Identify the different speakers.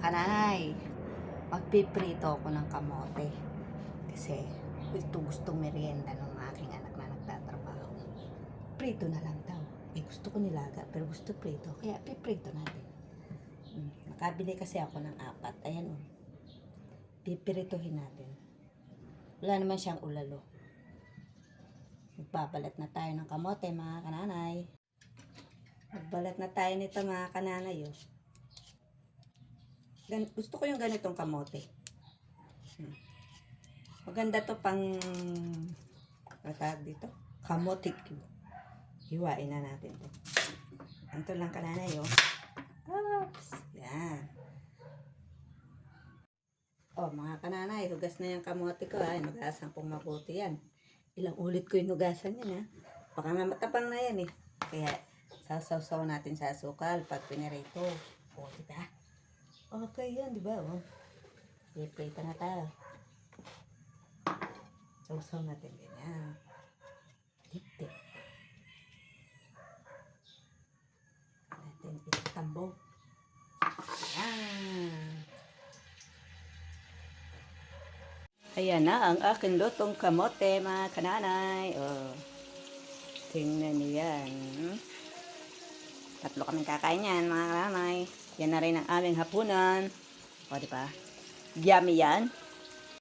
Speaker 1: kanay, magpiprito ako ng kamote. Kasi gustong merienda ng aking anak na nagtatrabaho. Prito na lang daw. Gusto ko nilaga, pero gusto prito. Kaya piprito natin. Nakabili kasi ako ng 4. Ayan o. Pipirituhin natin. Wala naman siyang ulalo. Magbabalat na tayo ng kamote, mga kananay. Magbalat na tayo nito, mga kananay. Gusto ko yung ganitong kamote. Maganda to pang matag dito. Kamote cube. Hiwain na natin to. Anto lang kananay, Oops. Yan. Mga kananay, hugas na yung kamote ko, Nugasan kong mabuti yan. Ilang ulit ko yung nugasan yan, Baka nga matapang na yan, Kaya, sasaw-saw natin sa asukal pag pinirito. Diba? Okay yan, diba, I-prito na tayo. Saw-saw natin ganyan. Tip-tip. Natin itambo. Ayan na ang aking lutong kamote, mga kananay. Tingnan niyo yan. 3 kaming kakain yan, mga kananay. Yan na rin ang aming hapunan. Diba? Yummy yan.